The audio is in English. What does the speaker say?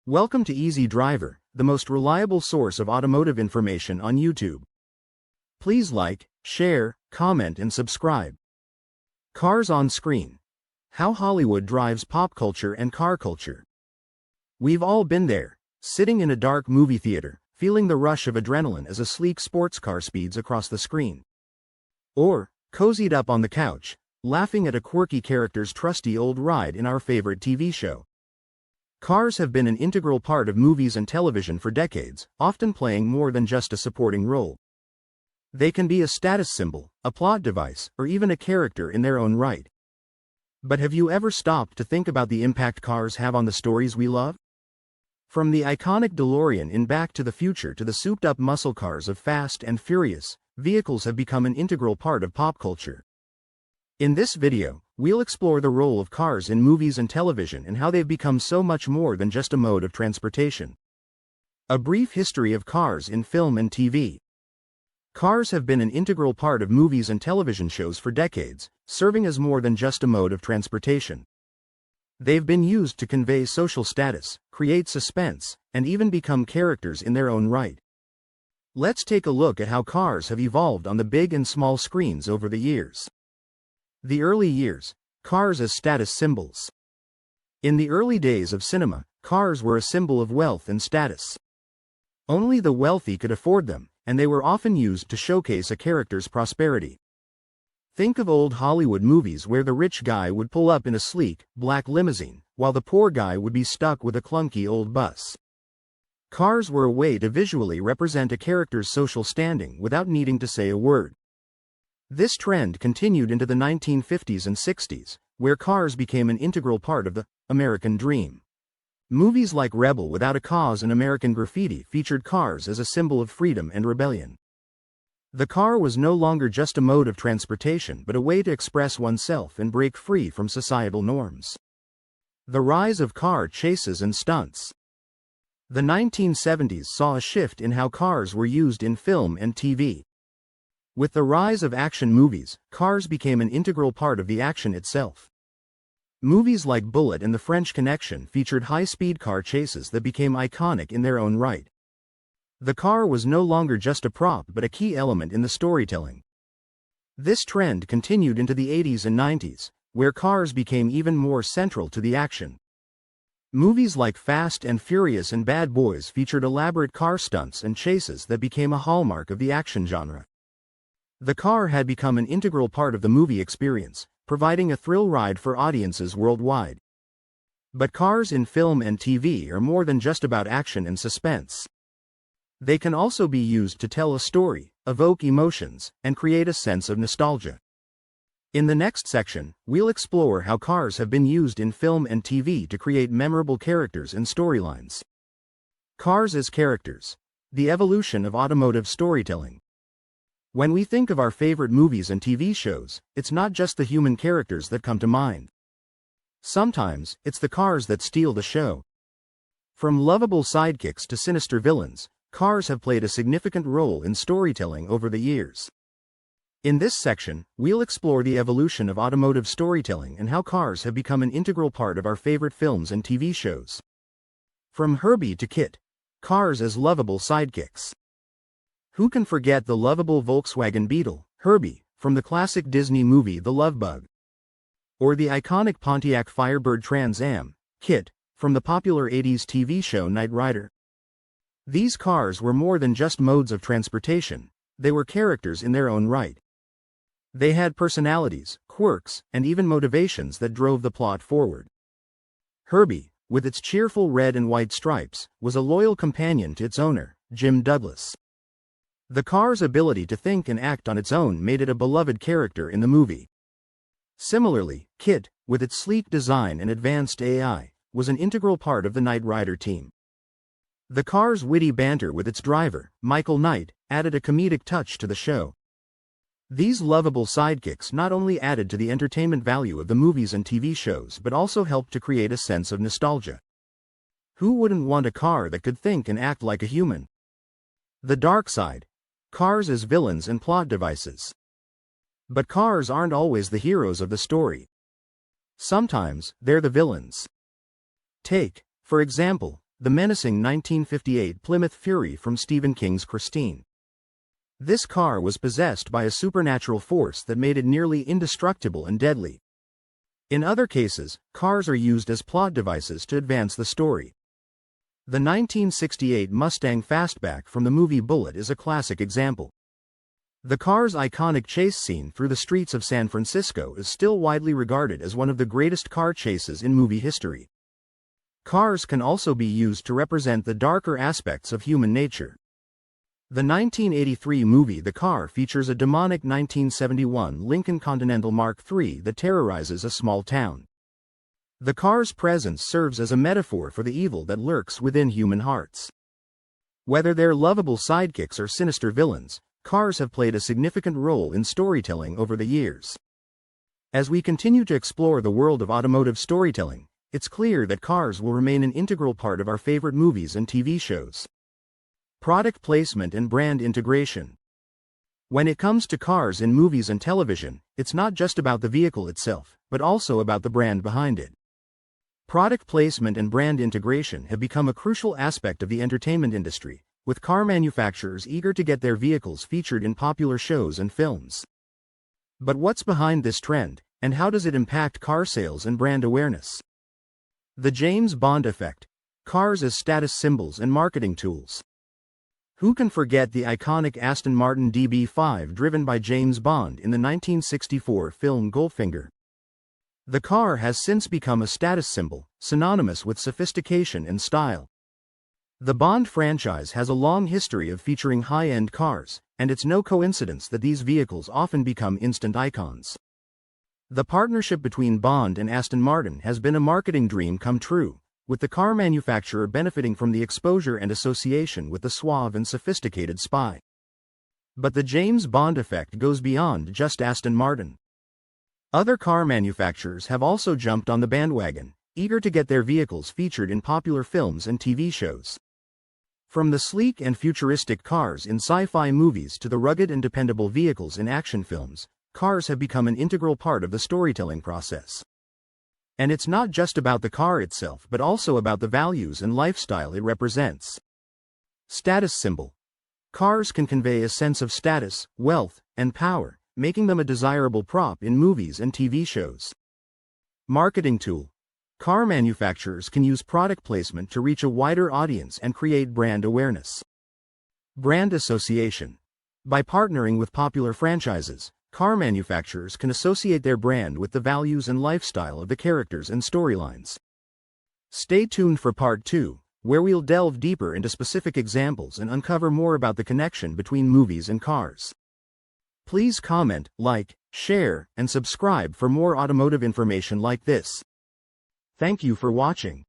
Welcome to Easy Driver, the most reliable source of automotive information on YouTube. Please like, share, comment and subscribe. Cars on screen. How Hollywood drives pop culture and car culture. We've all been there, sitting in a dark movie theater, feeling the rush of adrenaline as a sleek sports car speeds across the screen. Or, cozied up on the couch, laughing at a quirky character's trusty old ride in our favorite TV show. Cars have been an integral part of movies and television for decades, often playing more than just a supporting role. They can be a status symbol, a plot device, or even a character in their own right. But have you ever stopped to think about the impact cars have on the stories we love? From the iconic DeLorean in Back to the Future to the souped-up muscle cars of Fast and Furious, vehicles have become an integral part of pop culture. In this video, we'll explore the role of cars in movies and television and how they've become so much more than just a mode of transportation. A brief history of cars in film and TV. Cars have been an integral part of movies and television shows for decades, serving as more than just a mode of transportation. They've been used to convey social status, create suspense, and even become characters in their own right. Let's take a look at how cars have evolved on the big and small screens over the years. The early years. Cars as status symbols. In the early days of cinema, cars were a symbol of wealth and status. Only the wealthy could afford them, and they were often used to showcase a character's prosperity. Think of old Hollywood movies where the rich guy would pull up in a sleek, black limousine, while the poor guy would be stuck with a clunky old bus. Cars were a way to visually represent a character's social standing without needing to say a word. This trend continued into the 1950s and 60s, where cars became an integral part of the American dream. Movies like Rebel Without a Cause and American Graffiti featured cars as a symbol of freedom and rebellion. The car was no longer just a mode of transportation but a way to express oneself and break free from societal norms. The rise of car chases and stunts. The 1970s saw a shift in how cars were used in film and TV. With the rise of action movies, cars became an integral part of the action itself. Movies like Bullitt and The French Connection featured high-speed car chases that became iconic in their own right. The car was no longer just a prop but a key element in the storytelling. This trend continued into the 80s and 90s, where cars became even more central to the action. Movies like Fast and Furious and Bad Boys featured elaborate car stunts and chases that became a hallmark of the action genre. The car had become an integral part of the movie experience, providing a thrill ride for audiences worldwide. But cars in film and TV are more than just about action and suspense. They can also be used to tell a story, evoke emotions, and create a sense of nostalgia. In the next section, we'll explore how cars have been used in film and TV to create memorable characters and storylines. Cars as characters. The evolution of automotive storytelling. When we think of our favorite movies and TV shows, it's not just the human characters that come to mind. Sometimes, it's the cars that steal the show. From lovable sidekicks to sinister villains, cars have played a significant role in storytelling over the years. In this section, we'll explore the evolution of automotive storytelling and how cars have become an integral part of our favorite films and TV shows. From Herbie to Kit. Cars as lovable sidekicks. Who can forget the lovable Volkswagen Beetle, Herbie, from the classic Disney movie The Love Bug? Or the iconic Pontiac Firebird Trans Am, Kit, from the popular 80s TV show Knight Rider? These cars were more than just modes of transportation, they were characters in their own right. They had personalities, quirks, and even motivations that drove the plot forward. Herbie, with its cheerful red and white stripes, was a loyal companion to its owner, Jim Douglas. The car's ability to think and act on its own made it a beloved character in the movie. Similarly, Kit, with its sleek design and advanced AI, was an integral part of the Knight Rider team. The car's witty banter with its driver, Michael Knight, added a comedic touch to the show. These lovable sidekicks not only added to the entertainment value of the movies and TV shows but also helped to create a sense of nostalgia. Who wouldn't want a car that could think and act like a human? The dark side. Cars as villains and plot devices. But cars aren't always the heroes of the story. Sometimes, they're the villains. Take, for example, the menacing 1958 Plymouth Fury from Stephen King's Christine. This car was possessed by a supernatural force that made it nearly indestructible and deadly. In other cases, cars are used as plot devices to advance the story. The 1968 Mustang Fastback from the movie Bullitt is a classic example. The car's iconic chase scene through the streets of San Francisco is still widely regarded as one of the greatest car chases in movie history. Cars can also be used to represent the darker aspects of human nature. The 1983 movie The Car features a demonic 1971 Lincoln Continental Mark III that terrorizes a small town. The car's presence serves as a metaphor for the evil that lurks within human hearts. Whether they're lovable sidekicks or sinister villains, cars have played a significant role in storytelling over the years. As we continue to explore the world of automotive storytelling, it's clear that cars will remain an integral part of our favorite movies and TV shows. Product placement and brand integration. When it comes to cars in movies and television, it's not just about the vehicle itself, but also about the brand behind it. Product placement and brand integration have become a crucial aspect of the entertainment industry, with car manufacturers eager to get their vehicles featured in popular shows and films. But what's behind this trend, and how does it impact car sales and brand awareness? The James Bond effect. Cars as status symbols and marketing tools. Who can forget the iconic Aston Martin DB5 driven by James Bond in the 1964 film Goldfinger? The car has since become a status symbol, synonymous with sophistication and style. The Bond franchise has a long history of featuring high-end cars, and it's no coincidence that these vehicles often become instant icons. The partnership between Bond and Aston Martin has been a marketing dream come true, with the car manufacturer benefiting from the exposure and association with the suave and sophisticated spy. But the James Bond effect goes beyond just Aston Martin. Other car manufacturers have also jumped on the bandwagon, eager to get their vehicles featured in popular films and TV shows. From the sleek and futuristic cars in sci-fi movies to the rugged and dependable vehicles in action films, cars have become an integral part of the storytelling process. And it's not just about the car itself but also about the values and lifestyle it represents. Status symbol. Cars can convey a sense of status, wealth, and power, making them a desirable prop in movies and TV shows. Marketing tool. Car manufacturers can use product placement to reach a wider audience and create brand awareness. Brand association. By partnering with popular franchises, car manufacturers can associate their brand with the values and lifestyle of the characters and storylines. Stay tuned for Part 2, where we'll delve deeper into specific examples and uncover more about the connection between movies and cars. Please comment, like, share, and subscribe for more automotive information like this. Thank you for watching.